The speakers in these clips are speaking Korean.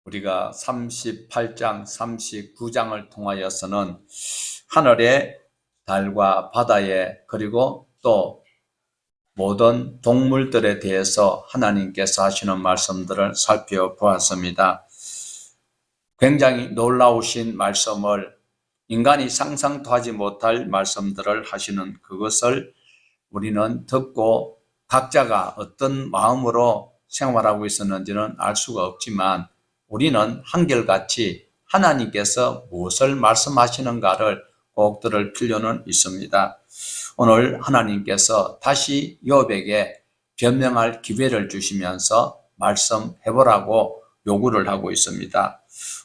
우리가 38장, 39장을 통하여서는 하늘의 달과 바다에 그리고 또 모든 동물들에 대해서 하나님께서 하시는 말씀들을 살펴보았습니다. 굉장히 놀라우신 말씀을 인간이 상상도 하지 못할 말씀들을 하시는 그것을 우리는 듣고 각자가 어떤 마음으로 생활하고 있었는지는 알 수가 없지만 우리는 한결같이 하나님께서 무엇을 말씀하시는가를 꼭 들을 필요는 있습니다. 오늘 하나님께서 다시 욥에게 변명할 기회를 주시면서 말씀해보라고 요구를 하고 있습니다.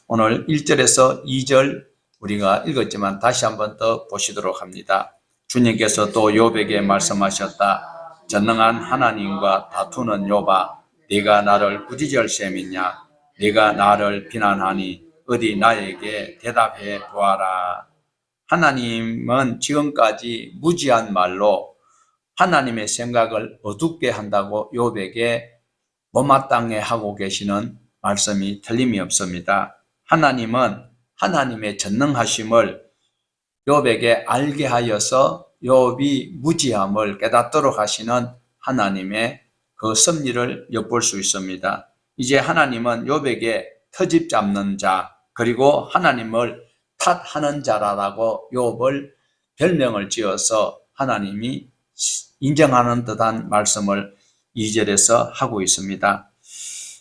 오늘 1절에서 2절 우리가 읽었지만 다시 한번 더 보시도록 합니다. 주님께서 또 욥에게 말씀하셨다. 전능한 하나님과 다투는 욥아, 네가 나를 부지럴 셈이냐? 네가 나를 비난하니 어디 나에게 대답해 보아라. 하나님은 지금까지 무지한 말로 하나님의 생각을 어둡게 한다고 욥에게 못마땅해 하고 계시는 말씀이 틀림이 없습니다. 하나님은 하나님의 전능하심을 욥에게 알게 하여서 욥이 무지함을 깨닫도록 하시는 하나님의 그 섭리를 엿볼 수 있습니다. 이제 하나님은 욥에게 터집 잡는 자 그리고 하나님을 탓하는 자라고 욥을 별명을 지어서 하나님이 인정하는 듯한 말씀을 2절에서 하고 있습니다.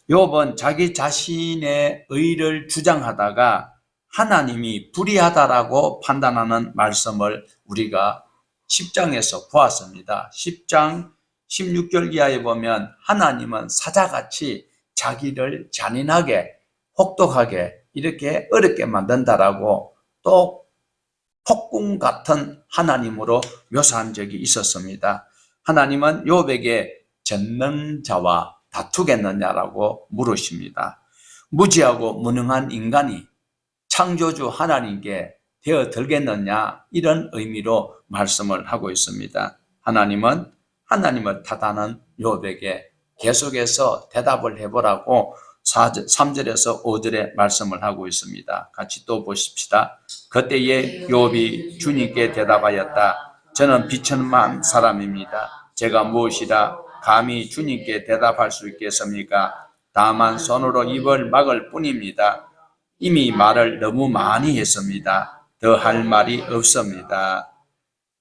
욥은 자기 자신의 의를 주장하다가 하나님이 불의하다라고 판단하는 말씀을 우리가 10장에서 보았습니다. 10장 16절 이하에 보면 하나님은 사자같이 자기를 잔인하게 혹독하게 이렇게 어렵게 만든다라고 또 폭군 같은 하나님으로 묘사한 적이 있었습니다. 하나님은 욥에게 전능자와 다투겠느냐라고 물으십니다. 무지하고 무능한 인간이 창조주 하나님께 되어들겠느냐 이런 의미로 말씀을 하고 있습니다. 하나님은 하나님을 탓하는 욥에게 계속해서 대답을 해보라고 3절에서 5절에 말씀을 하고 있습니다. 같이 또 보십시다. 그때에 욥이 주님께 대답하였다. 저는 비천만 사람입니다. 제가 무엇이라 감히 주님께 대답할 수 있겠습니까? 다만 손으로 입을 막을 뿐입니다. 이미 말을 너무 많이 했습니다. 더 할 말이 없습니다.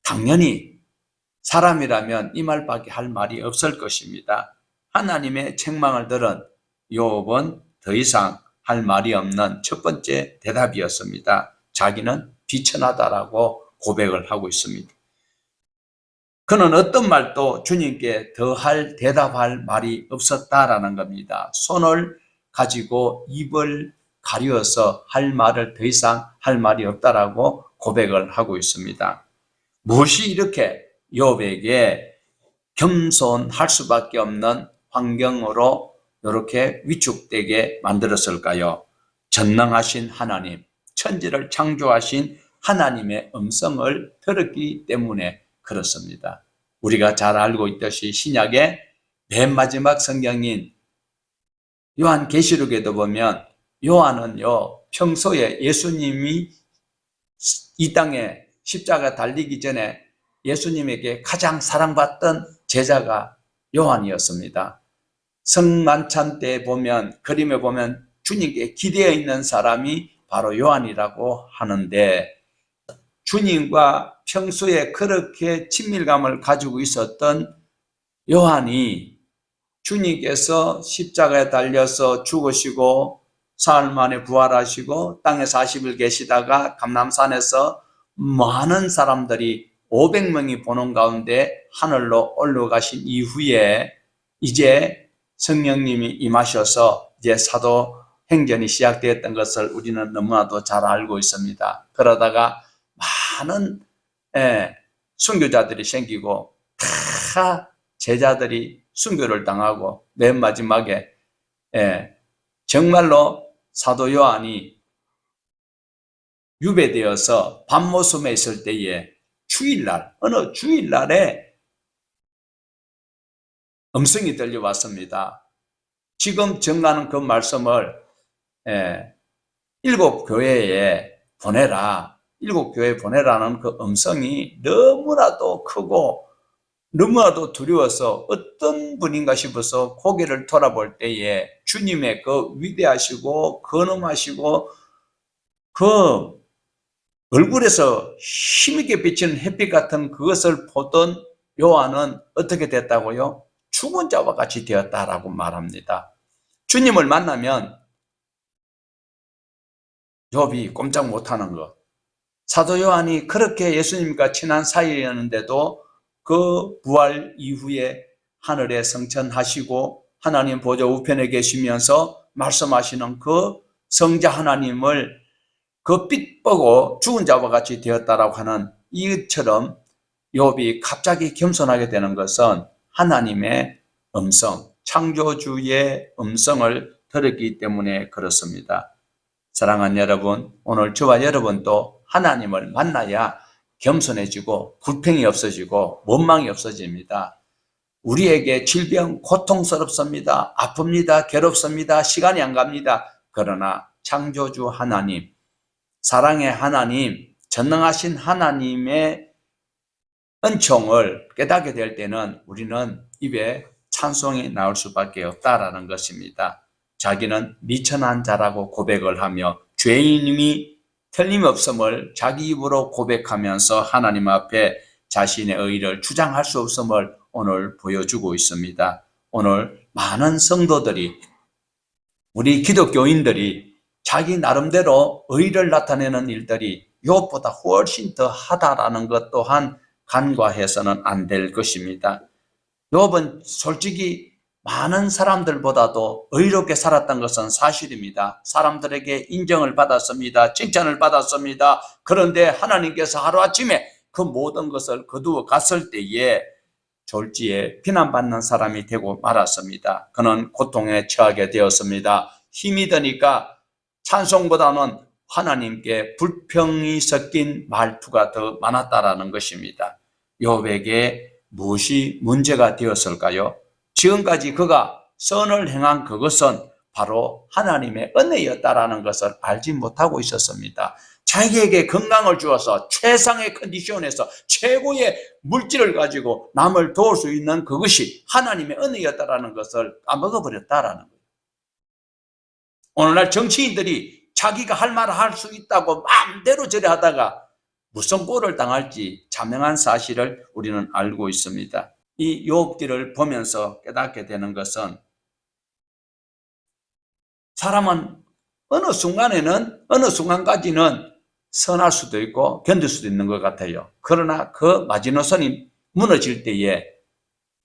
당연히 사람이라면 이 말밖에 할 말이 없을 것입니다. 하나님의 책망을 들은 욥은 더 이상 할 말이 없는 첫 번째 대답이었습니다. 자기는 비천하다라고 고백을 하고 있습니다. 그는 어떤 말도 주님께 더할 대답할 말이 없었다라는 겁니다. 손을 가지고 입을 가려서 할 말을 더 이상 할 말이 없다라고 고백을 하고 있습니다. 무엇이 이렇게 욥에게 겸손할 수밖에 없는 환경으로 이렇게 위축되게 만들었을까요? 전능하신 하나님, 천지를 창조하신 하나님의 음성을 들었기 때문에 그렇습니다. 우리가 잘 알고 있듯이 신약의 맨 마지막 성경인 요한계시록에도 보면 요한은요 평소에 예수님이 이 땅에 십자가 달리기 전에 예수님에게 가장 사랑받던 제자가 요한이었습니다. 성만찬 때 보면 그림에 보면 주님께 기대어 있는 사람이 바로 요한이라고 하는데 주님과 평소에 그렇게 친밀감을 가지고 있었던 요한이 주님께서 십자가에 달려서 죽으시고 사흘 만에 부활하시고 땅에 40일 계시다가 감람산에서 많은 사람들이 500명이 보는 가운데 하늘로 올라가신 이후에 이제 성령님이 임하셔서 이제 사도행전이 시작되었던 것을 우리는 너무나도 잘 알고 있습니다. 그러다가 많은 순교자들이 생기고 다 제자들이 순교를 당하고 맨 마지막에 정말로 사도 요한이 유배되어서 밤모섬에 있을 때에 주일날 어느 주일날에 음성이 들려왔습니다. 지금 전가는 그 말씀을 예, 일곱 교회에 보내라. 일곱 교회에 보내라는 그 음성이 너무나도 크고 너무나도 두려워서 어떤 분인가 싶어서 고개를 돌아볼 때에 주님의 그 위대하시고 근엄하시고 그 얼굴에서 힘있게 비치는 햇빛 같은 그것을 보던 요한은 어떻게 됐다고요? 죽은 자와 같이 되었다라고 말합니다. 주님을 만나면 욥이 꼼짝 못하는 것. 사도 요한이 그렇게 예수님과 친한 사이였는데도 그 부활 이후에 하늘에 승천하시고 하나님 보좌 우편에 계시면서 말씀하시는 그 성자 하나님을 그 빛 보고 죽은 자와 같이 되었다라고 하는 이처럼 욥이 갑자기 겸손하게 되는 것은 하나님의 음성, 창조주의 음성을 들었기 때문에 그렇습니다. 사랑하는 여러분, 오늘 저와 여러분도 하나님을 만나야 겸손해지고 불평이 없어지고 원망이 없어집니다. 우리에게 질병 고통스럽습니다. 아픕니다. 괴롭습니다. 시간이 안 갑니다. 그러나 창조주 하나님, 사랑의 하나님, 전능하신 하나님의 은총을 깨닫게 될 때는 우리는 입에 찬송이 나올 수밖에 없다라는 것입니다. 자기는 미천한 자라고 고백을 하며 죄인임이 틀림없음을 자기 입으로 고백하면서 하나님 앞에 자신의 의의를 주장할 수 없음을 오늘 보여주고 있습니다. 오늘 많은 성도들이, 우리 기독교인들이 자기 나름대로 의의를 나타내는 일들이 욥보다 훨씬 더 하다라는 것 또한 간과해서는 안 될 것입니다. 욥은 솔직히 많은 사람들보다도 의롭게 살았던 것은 사실입니다. 사람들에게 인정을 받았습니다. 칭찬을 받았습니다. 그런데 하나님께서 하루아침에 그 모든 것을 거두어 갔을 때에 졸지에 비난받는 사람이 되고 말았습니다. 그는 고통에 처하게 되었습니다. 힘이 드니까 찬송보다는 하나님께 불평이 섞인 말투가 더 많았다라는 것입니다. 욥에게 무엇이 문제가 되었을까요? 지금까지 그가 선을 행한 그것은 바로 하나님의 은혜였다라는 것을 알지 못하고 있었습니다. 자기에게 건강을 주어서 최상의 컨디션에서 최고의 물질을 가지고 남을 도울 수 있는 그것이 하나님의 은혜였다라는 것을 까먹어버렸다라는 거예요. 오늘날 정치인들이 자기가 할 말을 할 수 있다고 마음대로 저래 하다가 무슨 꼴을 당할지 자명한 사실을 우리는 알고 있습니다. 이 욥기를 보면서 깨닫게 되는 것은 사람은 어느 순간까지는 선할 수도 있고 견딜 수도 있는 것 같아요. 그러나 그 마지노선이 무너질 때에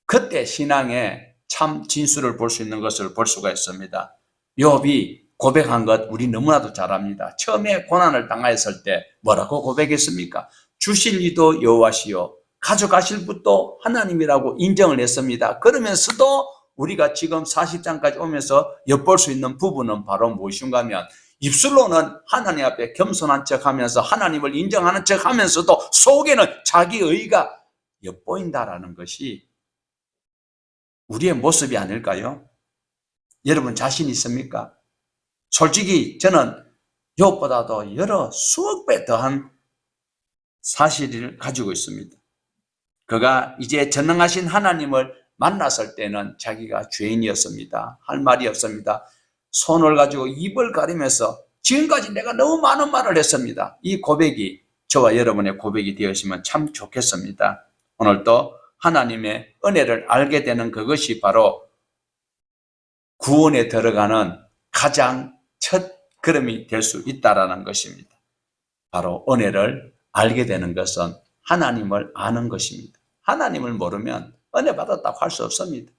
그때 신앙의 참 진수를 볼 수 있는 것을 볼 수가 있습니다. 욥이 고백한 것 우리 너무나도 잘 압니다. 처음에 고난을 당하였을 때 뭐라고 고백했습니까? 주실 이도 여호와시요 가져가실 분도 하나님이라고 인정을 했습니다. 그러면서도 우리가 지금 40장까지 오면서 엿볼 수 있는 부분은 바로 무엇인가 하면 입술로는 하나님 앞에 겸손한 척하면서 하나님을 인정하는 척하면서도 속에는 자기 의의가 엿보인다라는 것이 우리의 모습이 아닐까요? 여러분 자신 있습니까? 솔직히 저는 욥보다도 여러 수억 배 더한 사실을 가지고 있습니다. 그가 이제 전능하신 하나님을 만났을 때는 자기가 죄인이었습니다. 할 말이 없습니다. 손을 가지고 입을 가리면서 지금까지 내가 너무 많은 말을 했습니다. 이 고백이 저와 여러분의 고백이 되었으면 참 좋겠습니다. 오늘도 하나님의 은혜를 알게 되는 그것이 바로 구원에 들어가는 가장 첫 걸음이 될 수 있다는 것입니다. 바로 은혜를 알게 되는 것은 하나님을 아는 것입니다. 하나님을 모르면 은혜 받았다고 할 수 없습니다.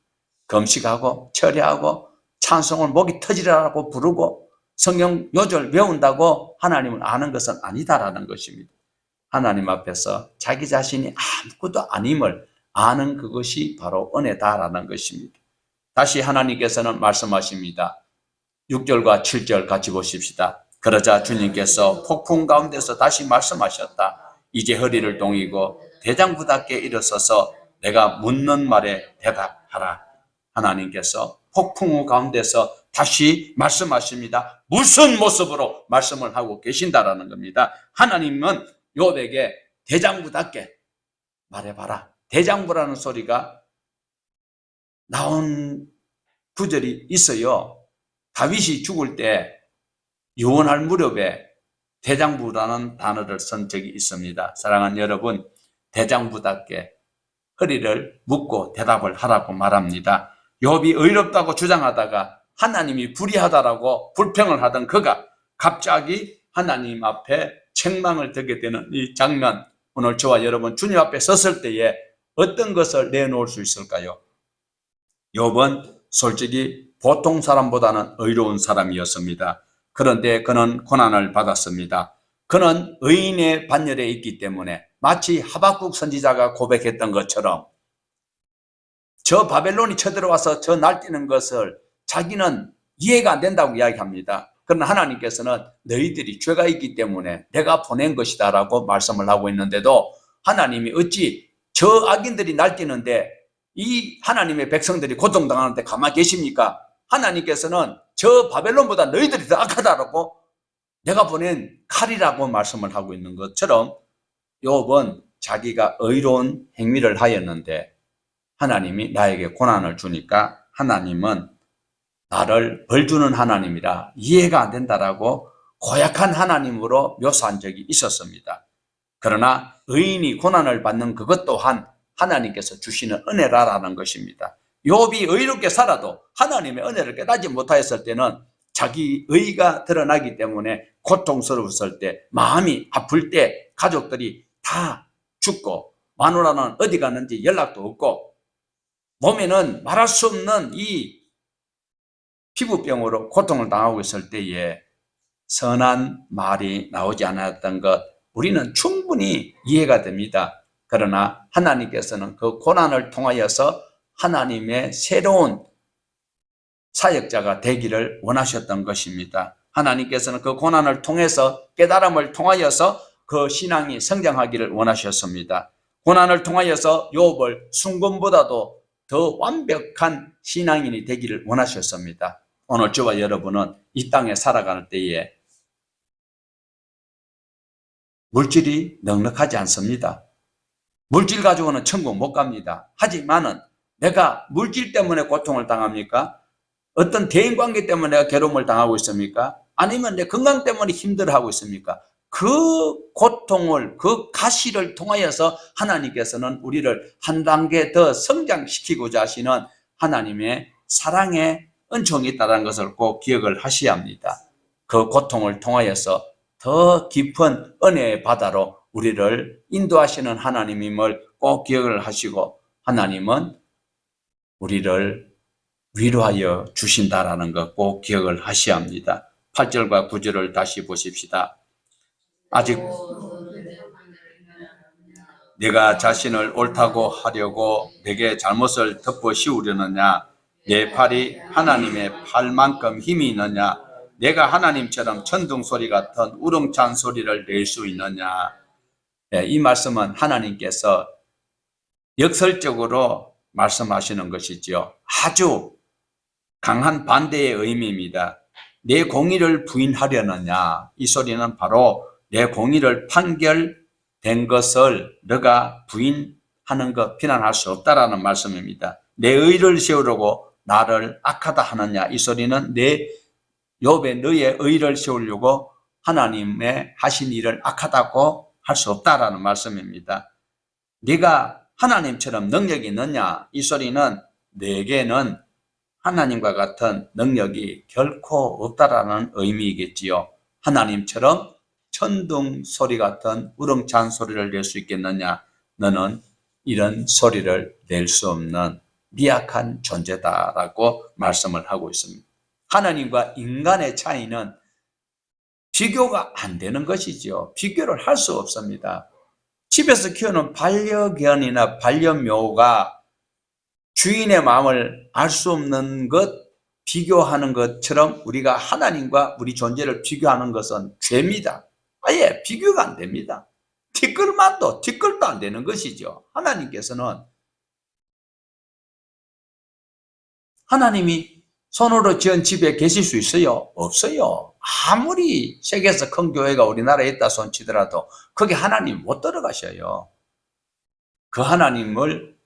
금식하고 철회하고 찬송을 목이 터지라고 부르고 성경 요절 외운다고 하나님을 아는 것은 아니다라는 것입니다. 하나님 앞에서 자기 자신이 아무것도 아님을 아는 그것이 바로 은혜다라는 것입니다. 다시 하나님께서는 말씀하십니다. 6절과 7절 같이 보십시다. 그러자 주님께서 폭풍 가운데서 다시 말씀하셨다. 이제 허리를 동이고 대장부답게 일어서서 내가 묻는 말에 대답하라. 하나님께서 폭풍 가운데서 다시 말씀하십니다. 무슨 모습으로 말씀을 하고 계신다라는 겁니다. 하나님은 욥에게 대장부답게 말해봐라. 대장부라는 소리가 나온 구절이 있어요. 다윗이 죽을 때 유언할 무렵에 대장부라는 단어를 쓴 적이 있습니다. 사랑하는 여러분, 대장부답게 허리를 묶고 대답을 하라고 말합니다. 욥이 의롭다고 주장하다가 하나님이 불의하다라고 불평을 하던 그가 갑자기 하나님 앞에 책망을 듣게 되는 이 장면, 오늘 저와 여러분 주님 앞에 섰을 때에 어떤 것을 내놓을 수 있을까요? 욥은 솔직히 보통 사람보다는 의로운 사람이었습니다. 그런데 그는 고난을 받았습니다. 그는 의인의 반열에 있기 때문에 마치 하박국 선지자가 고백했던 것처럼 저 바벨론이 쳐들어와서 저 날뛰는 것을 자기는 이해가 안 된다고 이야기합니다. 그러나 하나님께서는 너희들이 죄가 있기 때문에 내가 보낸 것이다 라고 말씀을 하고 있는데도 하나님이 어찌 저 악인들이 날뛰는데 이 하나님의 백성들이 고통당하는데 가만히 계십니까? 하나님께서는 저 바벨론보다 너희들이 더 악하다라고 내가 보낸 칼이라고 말씀을 하고 있는 것처럼 욥은 자기가 의로운 행위를 하였는데 하나님이 나에게 고난을 주니까 하나님은 나를 벌주는 하나님이라 이해가 안 된다라고 고약한 하나님으로 묘사한 적이 있었습니다. 그러나 의인이 고난을 받는 그것 또한 하나님께서 주시는 은혜라는 것입니다. 욥이 의롭게 살아도 하나님의 은혜를 깨닫지 못하였을 때는 자기 의가 드러나기 때문에 고통스러웠을 때, 마음이 아플 때 가족들이 다 죽고 마누라는 어디 갔는지 연락도 없고 몸에는 말할 수 없는 이 피부병으로 고통을 당하고 있을 때에 선한 말이 나오지 않았던 것, 우리는 충분히 이해가 됩니다. 그러나 하나님께서는 그 고난을 통하여서 하나님의 새로운 사역자가 되기를 원하셨던 것입니다. 하나님께서는 그 고난을 통해서 깨달음을 통하여서 그 신앙이 성장하기를 원하셨습니다. 고난을 통하여서 욥을 순금보다도 더 완벽한 신앙인이 되기를 원하셨습니다. 오늘 저와 여러분은 이 땅에 살아가는 때에 물질이 넉넉하지 않습니다. 물질 가지고는 천국 못 갑니다. 하지만은 내가 물질 때문에 고통을 당합니까? 어떤 대인관계 때문에 내가 괴로움을 당하고 있습니까? 아니면 내 건강 때문에 힘들어하고 있습니까? 그 고통을, 그 가시를 통하여서 하나님께서는 우리를 한 단계 더 성장시키고자 하시는 하나님의 사랑의 은총이 있다는 것을 꼭 기억을 하셔야 합니다. 그 고통을 통하여서 더 깊은 은혜의 바다로 우리를 인도하시는 하나님임을 꼭 기억을 하시고, 하나님은 우리를 위로하여 주신다라는 것 꼭 기억을 하셔야 합니다. 8절과 9절을 다시 보십시다. 아직 내가 자신을 옳다고 하려고 내게 잘못을 덮어 씌우려느냐? 내 팔이 하나님의 팔만큼 힘이 있느냐? 내가 하나님처럼 천둥 소리 같은 우렁찬 소리를 낼 수 있느냐? 이 말씀은 하나님께서 역설적으로 말씀하시는 것이지요. 아주 강한 반대의 의미입니다. 내 공의를 부인하려느냐? 이 소리는 바로 내 공의를 판결된 것을 너가 부인하는 것, 비난할 수 없다라는 말씀입니다. 내 의를 세우려고 나를 악하다 하느냐? 이 소리는 내 욥의 너의 의를 세우려고 하나님의 하신 일을 악하다고 할 수 없다라는 말씀입니다. 네가 하나님처럼 능력이 있느냐? 이 소리는 내게는 하나님과 같은 능력이 결코 없다라는 의미이겠지요. 하나님처럼 천둥 소리 같은 우렁찬 소리를 낼 수 있겠느냐? 너는 이런 소리를 낼 수 없는 미약한 존재다라고 말씀을 하고 있습니다. 하나님과 인간의 차이는 비교가 안 되는 것이죠. 비교를 할 수 없습니다. 집에서 키우는 반려견이나 반려묘가 주인의 마음을 알 수 없는 것, 비교하는 것처럼 우리가 하나님과 우리 존재를 비교하는 것은 죄입니다. 아예 비교가 안 됩니다. 티끌도 안 되는 것이죠. 하나님께서는 하나님이 손으로 지은 집에 계실 수 있어요? 없어요. 아무리 세계에서 큰 교회가 우리나라에 있다 손치더라도 거기 하나님 못 들어가셔요. 그 하나님을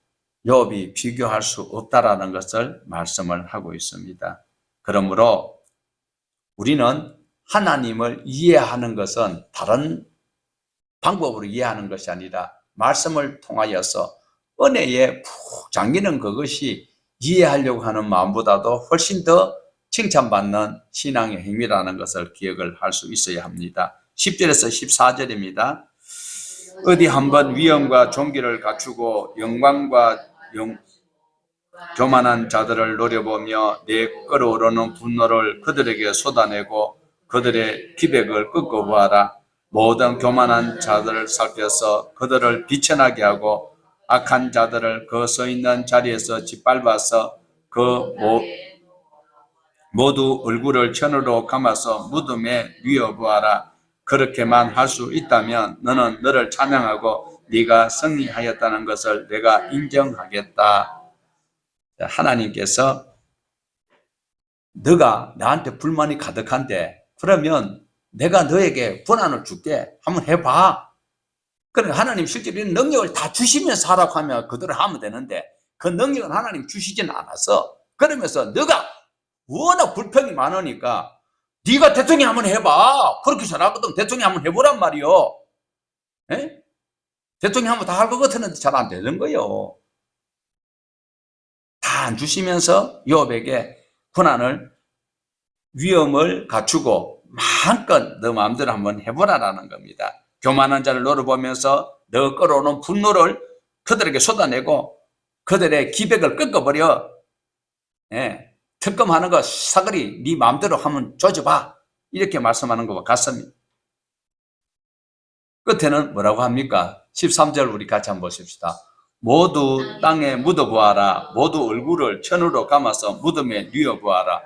욥이 비교할 수 없다라는 것을 말씀을 하고 있습니다. 그러므로 우리는 하나님을 이해하는 것은 다른 방법으로 이해하는 것이 아니라 말씀을 통하여서 은혜에 푹 잠기는 그것이 이해하려고 하는 마음보다도 훨씬 더 칭찬받는 신앙의 행위라는 것을 기억을 할 수 있어야 합니다. 10절에서 14절입니다. 어디 한번 위엄과 존귀를 갖추고 영광과 교만한 자들을 노려보며 내 끓어오르는 분노를 그들에게 쏟아내고 그들의 기백을 꺾어보아라. 모든 교만한 자들을 살펴서 그들을 비천하게 하고 악한 자들을 그 서 있는 자리에서 짓밟아서 그 모두 얼굴을 천으로 감아서 무덤에 뉘어보아라. 그렇게만 할 수 있다면 너는 너를 찬양하고 네가 승리하였다는 것을 내가 인정하겠다. 하나님께서 너가 나한테 불만이 가득한데 그러면 내가 너에게 권한을 줄게. 한번 해봐. 그러니까 하나님 실제로 이런 능력을 다 주시면서 하라고 하면 그대로 하면 되는데 그 능력은 하나님 주시지는 않았어. 그러면서 너가 워낙 불평이 많으니까 네가 대통령 한번 해봐. 그렇게 잘하거든. 대통령 한번 해보란 말이요. 에? 대통령 한번 다 할 것 같았는데 잘 안 되는 거예요. 다 안 주시면서 욥에게 권한을 위엄을 갖추고 마음껏 너 마음대로 한번 해보라라는 겁니다. 교만한 자를 노려보면서 너 끌어오는 분노를 그들에게 쏟아내고 그들의 기백을 꺾어버려. 예, 특검하는 거 사거리 네 마음대로 한번 조져봐. 이렇게 말씀하는 것과 같습니다. 끝에는 뭐라고 합니까? 13절 우리 같이 한번 보십시다. 모두 땅에 묻어보아라. 모두 얼굴을 천으로 감아서 무덤에 뉘어보아라.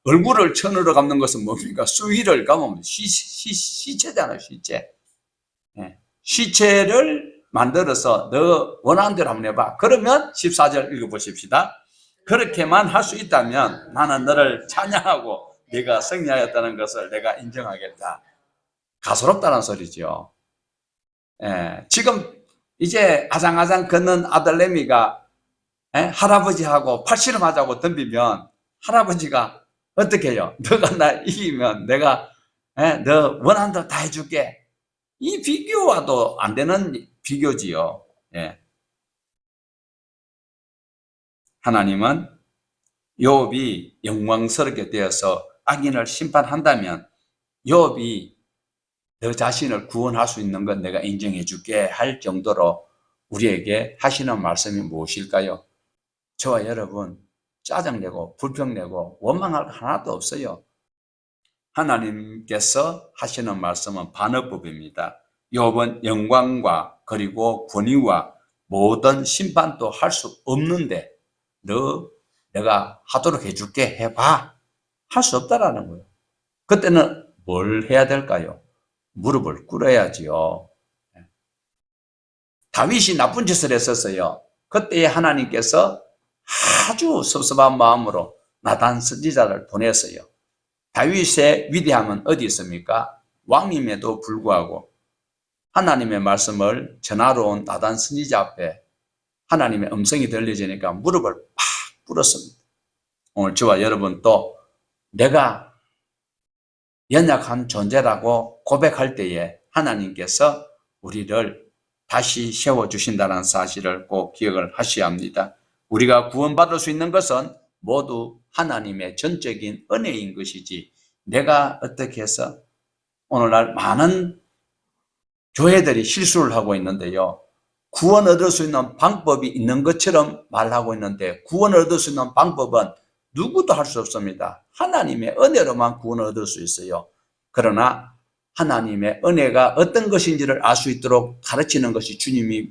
얼굴을 천으로 감는 것은 뭡니까? 수위를 감으면 시체잖아요. 시체. 네. 시체를 만들어서 너 원하는 대로 한번 해봐. 그러면 14절 읽어보십시다. 그렇게만 할 수 있다면 나는 너를 찬양하고 네가 승리하였다는 것을 내가 인정하겠다. 가소롭다는 소리죠. 예, 지금 이제 아장아장 걷는 아들내미가 할아버지하고 팔씨름하자고 덤비면 할아버지가 어떻게 해요? 너가 나 이기면 내가 너 원하는 대로 다 해줄게. 이 비교와도 안 되는 비교지요. 예. 하나님은 욥이 영광스럽게 되어서 악인을 심판한다면 욥이 너 자신을 구원할 수 있는 건 내가 인정해 줄게 할 정도로 우리에게 하시는 말씀이 무엇일까요? 저와 여러분 짜증내고 불평내고 원망할 거 하나도 없어요. 하나님께서 하시는 말씀은 반어법입니다. 욥은 영광과 그리고 권위와 모든 심판도 할 수 없는데 너 내가 하도록 해줄게 해봐. 할 수 없다라는 거예요. 그때는 뭘 해야 될까요? 무릎을 꿇어야지요. 다윗이 나쁜 짓을 했었어요. 그때 하나님께서 아주 섭섭한 마음으로 나단 선지자를 보냈어요. 다윗의 위대함은 어디 있습니까? 왕임에도 불구하고 하나님의 말씀을 전하러 온 나단 선지자 앞에 하나님의 음성이 들려지니까 무릎을 팍 꿇었습니다. 오늘 저와 여러분 또 내가 연약한 존재라고 고백할 때에 하나님께서 우리를 다시 세워주신다는 사실을 꼭 기억을 하셔야 합니다. 우리가 구원받을 수 있는 것은 모두 하나님의 전적인 은혜인 것이지 내가 어떻게 해서 오늘날 많은 교회들이 실수를 하고 있는데요. 구원 얻을 수 있는 방법이 있는 것처럼 말하고 있는데 구원을 얻을 수 있는 방법은 누구도 할 수 없습니다. 하나님의 은혜로만 구원을 얻을 수 있어요. 그러나 하나님의 은혜가 어떤 것인지를 알 수 있도록 가르치는 것이 주님이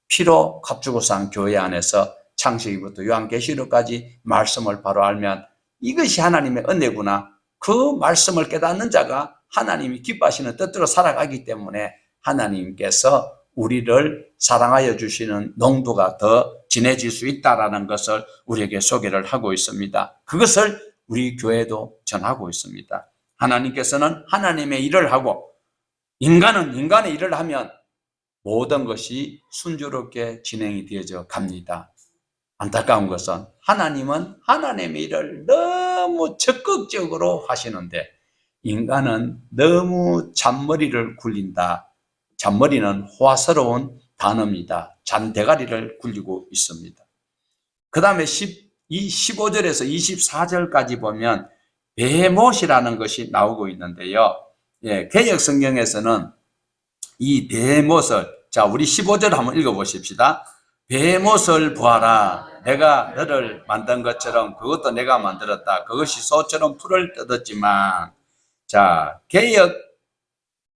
피로 값주고 산 교회 안에서 창세기부터 요한계시록까지 말씀을 바로 알면 이것이 하나님의 은혜구나. 그 말씀을 깨닫는 자가 하나님이 기뻐하시는 뜻대로 살아가기 때문에 하나님께서 우리를 사랑하여 주시는 농도가 더 진해질 수 있다는 것을 우리에게 소개를 하고 있습니다. 그것을 우리 교회도 전하고 있습니다. 하나님께서는 하나님의 일을 하고 인간은 인간의 일을 하면 모든 것이 순조롭게 진행이 되어져 갑니다. 안타까운 것은 하나님은 하나님의 일을 너무 적극적으로 하시는데 인간은 너무 잔머리를 굴린다. 잔머리는 호화스러운 단어입니다. 잔대가리를 굴리고 있습니다. 그 다음에 15절에서 24절까지 보면 베헤못이라는 것이 나오고 있는데요. 개역 성경에서는 이 베헤못을, 자, 우리 15절 한번 읽어보십시다. 베헤못을 보아라. 내가 너를 만든 것처럼 그것도 내가 만들었다. 그것이 소처럼 풀을 뜯었지만, 자, 개역,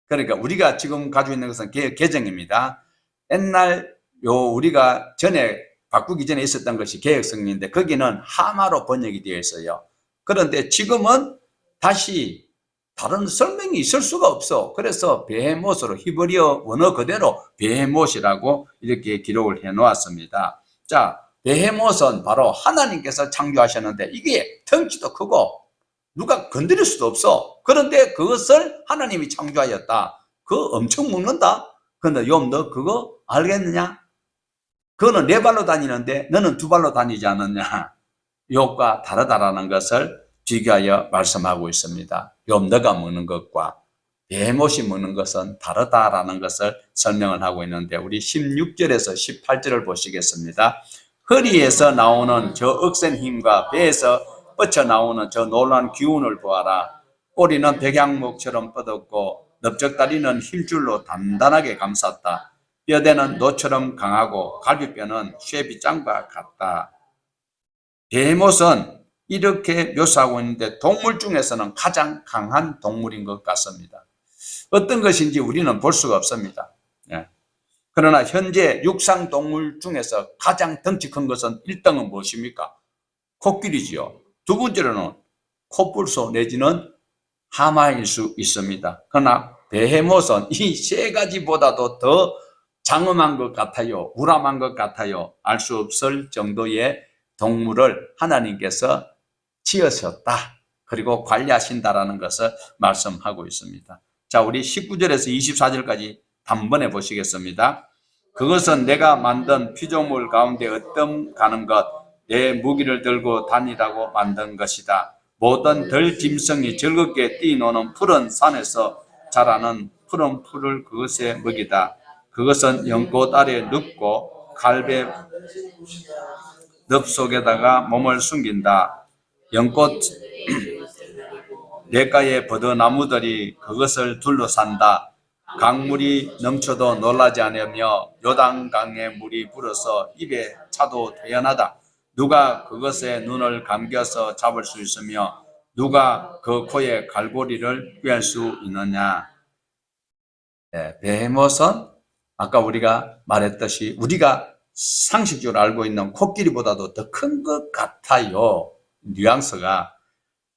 그러니까 우리가 지금 가지고 있는 것은 개역 개정입니다. 옛날 우리가 전에 바꾸기 전에 있었던 것이 개역성경인데 거기는 하마로 번역이 되어 있어요. 그런데 지금은 다시 다른 설명이 있을 수가 없어. 그래서 베헤못으로 히브리어 원어 그대로 베헤못이라고 이렇게 기록을 해 놓았습니다. 자, 베헤못은 바로 하나님께서 창조하셨는데 이게 덩치도 크고 누가 건드릴 수도 없어. 그런데 그것을 하나님이 창조하였다. 그거 엄청 먹는다. 그런데 요 너 그거 알겠느냐? 그거는 네 발로 다니는데 너는 두 발로 다니지 않느냐? 욥과 다르다라는 것을 비교하여 말씀하고 있습니다. 욥 너가 먹는 것과 베헤못이 먹는 것은 다르다라는 것을 설명을 하고 있는데 우리 16절에서 18절을 보시겠습니다. 허리에서 나오는 저 억센 힘과 배에서 뻗쳐나오는 저 놀라운 기운을 보아라. 꼬리는 백양목처럼 뻗었고 넓적다리는 힘줄로 단단하게 감쌌다. 뼈대는 노처럼 강하고 갈비뼈는 쇠빗장과 같다. 베헤못은 이렇게 묘사하고 있는데 동물 중에서는 가장 강한 동물인 것 같습니다. 어떤 것인지 우리는 볼 수가 없습니다. 그러나 현재 육상 동물 중에서 가장 덩치 큰 것은 1등은 무엇입니까? 코끼리지요. 두 번째로는 코뿔소 내지는 하마일 수 있습니다. 그러나 베헤못은 이 세 가지보다도 더 장엄한 것 같아요. 우람한 것 같아요. 알 수 없을 정도의 동물을 하나님께서 지으셨다. 그리고 관리하신다라는 것을 말씀하고 있습니다. 자, 우리 19절에서 24절까지 단번에 보시겠습니다. 그것은 내가 만든 피조물 가운데 어떤 가는 것, 내 무기를 들고 다니라고 만든 것이다. 모든 들 짐승이 즐겁게 뛰노는 푸른 산에서 자라는 푸른 풀을 그것의 먹이다. 그것은 연꽃 아래 눕고 갈배 늪 속에다가 몸을 숨긴다. 연꽃 냇가의 버드나무들이 그것을 둘러산다. 강물이 넘쳐도 놀라지 않으며 요단강의 물이 불어서 입에 차도 태연하다. 누가 그것에 눈을 감겨서 잡을 수 있으며 누가 그 코에 갈고리를 꿰할 수 있느냐. 베헤못은 아까 우리가 말했듯이 우리가 상식적으로 알고 있는 코끼리보다도 더 큰 것 같아요. 뉘앙스가.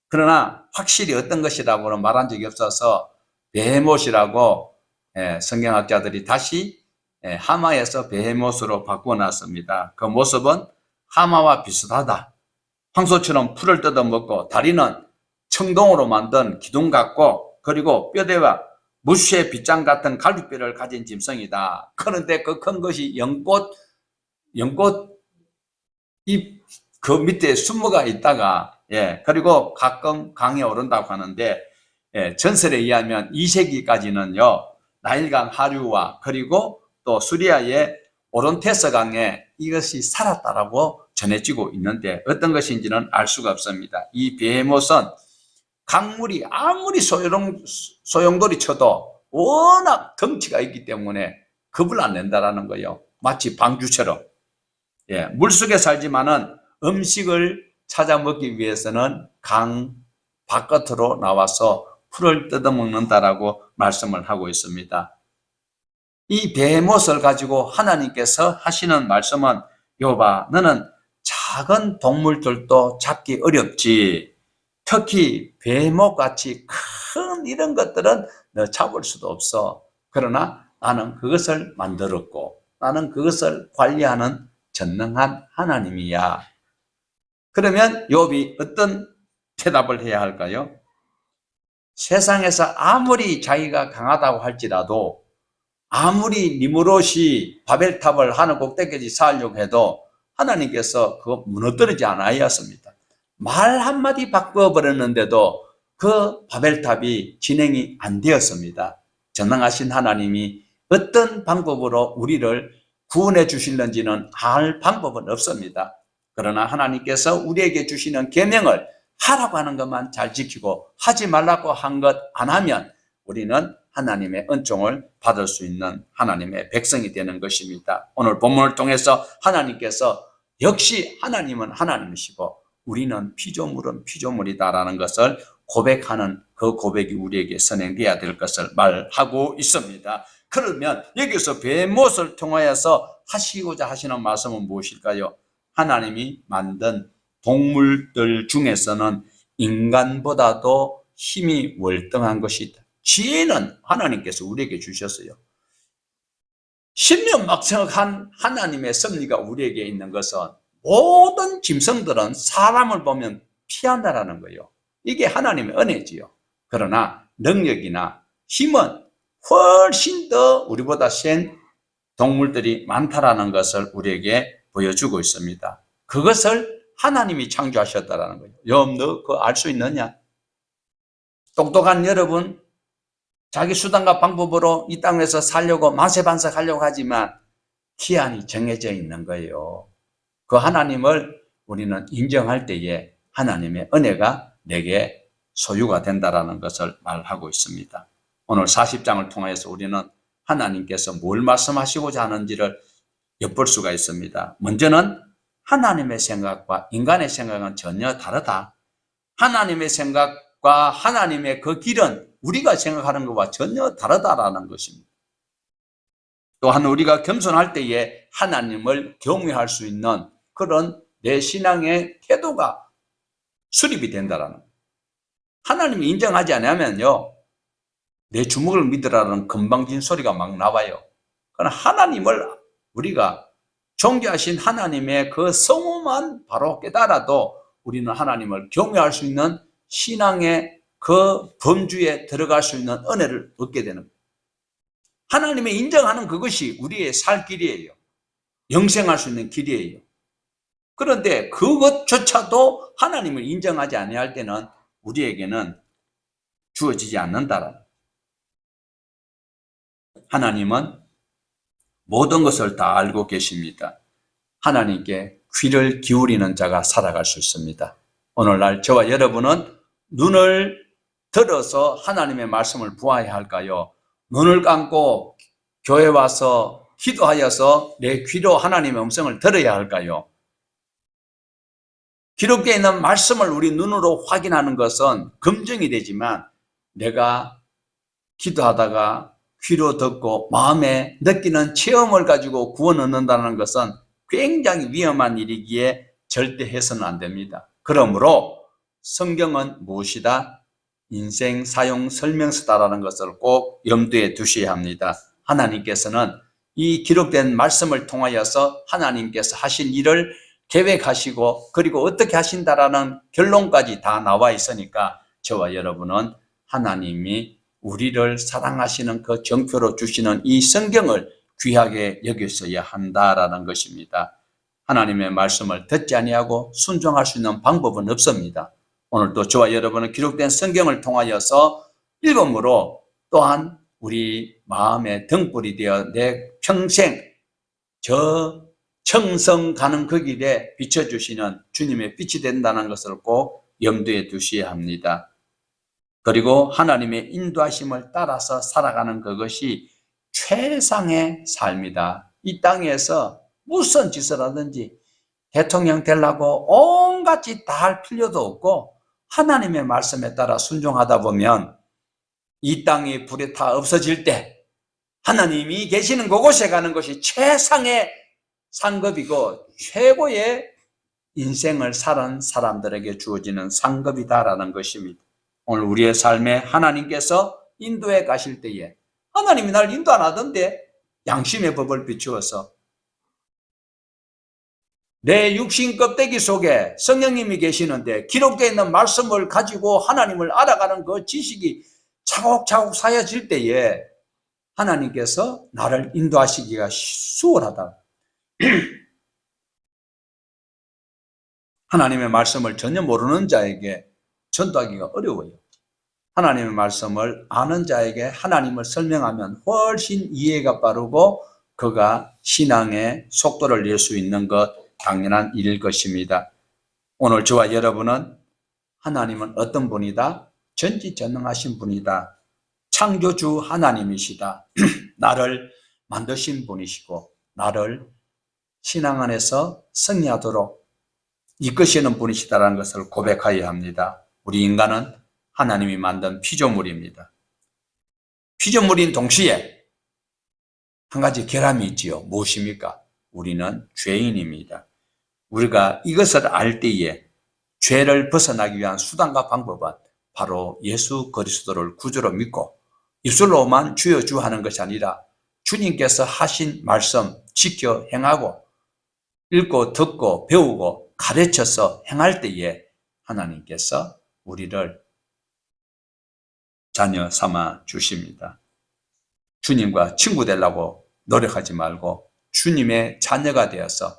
그러나 확실히 어떤 것이라고는 말한 적이 없어서 베헤못이라고 성경학자들이 다시 하마에서 베헤못으로 바꾸어놨습니다. 그 모습은 하마와 비슷하다. 황소처럼 풀을 뜯어먹고 다리는 청동으로 만든 기둥 같고 그리고 뼈대와 무쇠 빗장 같은 갈비뼈를 가진 짐승이다. 그런데 그 큰 것이 연꽃 잎 그 밑에 숨어가 있다가 그리고 가끔 강에 오른다고 하는데 전설에 의하면 2세기까지는요 나일강 하류와 그리고 또 수리아의 오론테스 강에 이것이 살았다라고 전해지고 있는데 어떤 것인지는 알 수가 없습니다. 이 베헤못은 강물이 아무리 소용돌이 쳐도 워낙 덩치가 있기 때문에 겁을 안 낸다라는 거예요. 마치 방주처럼. 물속에 살지만은 음식을 찾아 먹기 위해서는 강 바깥으로 나와서 풀을 뜯어먹는다라고 말씀을 하고 있습니다. 이 베헤못을 가지고 하나님께서 하시는 말씀은 욥아 너는 작은 동물들도 잡기 어렵지 특히 베헤못같이 큰 이런 것들은 너 잡을 수도 없어. 그러나 나는 그것을 만들었고 나는 그것을 관리하는 전능한 하나님이야. 그러면 욥이 어떤 대답을 해야 할까요? 세상에서 아무리 자기가 강하다고 할지라도, 아무리 니무롯이 바벨탑을 하늘 꼭대기까지 쌓으려고 해도 하나님께서 그거 무너뜨리지 않았습니다. 말 한마디 바꿔버렸는데도 그 바벨탑이 진행이 안 되었습니다. 전능하신 하나님이 어떤 방법으로 우리를 구원해 주실는지는 알 방법은 없습니다. 그러나 하나님께서 우리에게 주시는 계명을 하라고 하는 것만 잘 지키고 하지 말라고 한 것 안 하면 우리는 하나님의 은총을 받을 수 있는 하나님의 백성이 되는 것입니다. 오늘 본문을 통해서 하나님께서 역시 하나님은 하나님이시고 우리는 피조물은 피조물이다라는 것을 고백하는 그 고백이 우리에게 선행되어야 될 것을 말하고 있습니다. 그러면 여기서 베못을 통하여서 하시고자 하시는 말씀은 무엇일까요? 하나님이 만든 동물들 중에서는 인간보다도 힘이 월등한 것이다. 지혜는 하나님께서 우리에게 주셨어요. 신명막성한 하나님의 섭리가 우리에게 있는 것은 모든 짐승들은 사람을 보면 피한다라는 거예요. 이게 하나님의 은혜지요. 그러나 능력이나 힘은 훨씬 더 우리보다 센 동물들이 많다라는 것을 우리에게 보여주고 있습니다. 그것을 하나님이 창조하셨다라는 거예요. 여러분, 너 그거 알 수 있느냐? 똑똑한 여러분, 자기 수단과 방법으로 이 땅에서 살려고 만세반석하려고 하지만 기한이 정해져 있는 거예요. 그 하나님을 우리는 인정할 때에 하나님의 은혜가 내게 소유가 된다라는 것을 말하고 있습니다. 오늘 40장을 통해서 우리는 하나님께서 뭘 말씀하시고자 하는지를 엿볼 수가 있습니다. 먼저는 하나님의 생각과 인간의 생각은 전혀 다르다. 하나님의 생각과 하나님의 그 길은 우리가 생각하는 것과 전혀 다르다라는 것입니다. 또한 우리가 겸손할 때에 하나님을 경외할 수 있는 그런 내 신앙의 태도가 수립이 된다라는 거예요. 하나님이 인정하지 않으면요, 내 주먹을 믿으라는 건방진 소리가 막 나와요. 그러나 하나님을 우리가 존귀하신 하나님의 그 성호만 바로 깨달아도 우리는 하나님을 경외할 수 있는 신앙의 그 범주에 들어갈 수 있는 은혜를 얻게 되는 거예요. 하나님의 인정하는 그것이 우리의 살 길이에요. 영생할 수 있는 길이에요. 그런데 그것조차도 하나님을 인정하지 아니할 때는 우리에게는 주어지지 않는다라는 거예요. 하나님은 모든 것을 다 알고 계십니다. 하나님께 귀를 기울이는 자가 살아갈 수 있습니다. 오늘날 저와 여러분은 눈을 들어서 하나님의 말씀을 보아야 할까요? 눈을 감고 교회 와서 기도하여서 내 귀로 하나님의 음성을 들어야 할까요? 기록되어 있는 말씀을 우리 눈으로 확인하는 것은 검증이 되지만 내가 기도하다가 귀로 듣고 마음에 느끼는 체험을 가지고 구원 얻는다는 것은 굉장히 위험한 일이기에 절대 해서는 안 됩니다. 그러므로 성경은 무엇이다? 인생 사용 설명서다라는 것을 꼭 염두에 두셔야 합니다. 하나님께서는 이 기록된 말씀을 통하여서 하나님께서 하신 일을 계획하시고 그리고 어떻게 하신다라는 결론까지 다 나와 있으니까 저와 여러분은 하나님이 우리를 사랑하시는 그 정표로 주시는 이 성경을 귀하게 여겼어야 한다라는 것입니다. 하나님의 말씀을 듣지 아니하고 순종할 수 있는 방법은 없습니다. 오늘도 저와 여러분은 기록된 성경을 통하여서 읽음으로 또한 우리 마음의 등불이 되어 내 평생 저 청성 가는 그 길에 비춰주시는 주님의 빛이 된다는 것을 꼭 염두에 두셔야 합니다. 그리고 하나님의 인도하심을 따라서 살아가는 그것이 최상의 삶이다. 이 땅에서 무슨 짓을 하든지 대통령 되려고 온갖 짓 다 할 필요도 없고 하나님의 말씀에 따라 순종하다 보면 이 땅이 불에 타 없어질 때 하나님이 계시는 그곳에 가는 것이 최상의 상급이고 최고의 인생을 살은 사람들에게 주어지는 상급이다라는 것입니다. 오늘 우리의 삶에 하나님께서 인도해 가실 때에 하나님이 날 인도 안 하던데 양심의 법을 비추어서 내 육신 껍데기 속에 성령님이 계시는데 기록되어 있는 말씀을 가지고 하나님을 알아가는 그 지식이 차곡차곡 쌓여질 때에 하나님께서 나를 인도하시기가 수월하다. 하나님의 말씀을 전혀 모르는 자에게 전도하기가 어려워요. 하나님의 말씀을 아는 자에게 하나님을 설명하면 훨씬 이해가 빠르고 그가 신앙의 속도를 낼 수 있는 것 당연한 일일 것입니다. 오늘 저와 여러분은 하나님은 어떤 분이다? 전지전능하신 분이다. 창조주 하나님이시다. 나를 만드신 분이시고 나를 신앙 안에서 승리하도록 이끄시는 분이시다라는 것을 고백하여야 합니다. 우리 인간은 하나님이 만든 피조물입니다. 피조물인 동시에 한 가지 결함이 있지요. 무엇입니까? 우리는 죄인입니다. 우리가 이것을 알 때에 죄를 벗어나기 위한 수단과 방법은 바로 예수 그리스도를 구주로 믿고 입술로만 주여 주 하는 것이 아니라 주님께서 하신 말씀 지켜 행하고 읽고 듣고 배우고 가르쳐서 행할 때에 하나님께서 우리를 자녀 삼아 주십니다. 주님과 친구 되려고 노력하지 말고 주님의 자녀가 되어서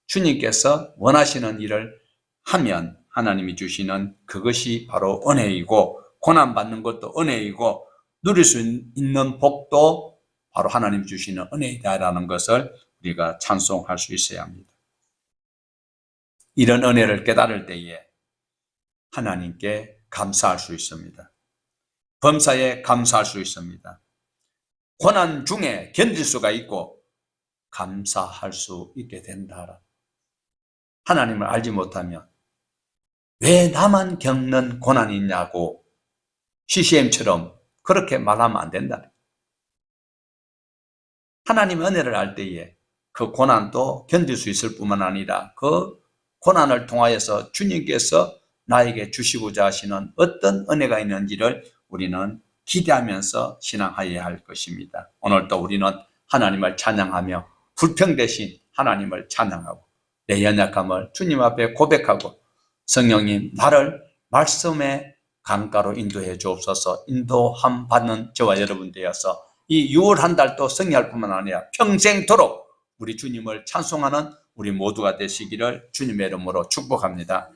주님께서 원하시는 일을 하면 하나님이 주시는 그것이 바로 은혜이고 고난받는 것도 은혜이고 누릴 수 있는 복도 바로 하나님 주시는 은혜이다라는 것을 우리가 찬송할 수 있어야 합니다. 이런 은혜를 깨달을 때에 하나님께 감사할 수 있습니다. 범사에 감사할 수 있습니다. 고난 중에 견딜 수가 있고 감사할 수 있게 된다. 하나님을 알지 못하면 왜 나만 겪는 고난이 있냐고 CCM처럼 그렇게 말하면 안 된다. 하나님의 은혜를 알 때에 그 고난도 견딜 수 있을 뿐만 아니라 그 고난을 통하여서 주님께서 나에게 주시고자 하시는 어떤 은혜가 있는지를 우리는 기대하면서 신앙하여야 할 것입니다. 오늘도 우리는 하나님을 찬양하며 불평 대신 하나님을 찬양하고 내 연약함을 주님 앞에 고백하고 성령님 나를 말씀의 강가로 인도해 주옵소서. 인도함 받는 저와 여러분 되어서 이 6월 한 달도 승리할 뿐만 아니라 평생도록 우리 주님을 찬송하는 우리 모두가 되시기를 주님의 이름으로 축복합니다.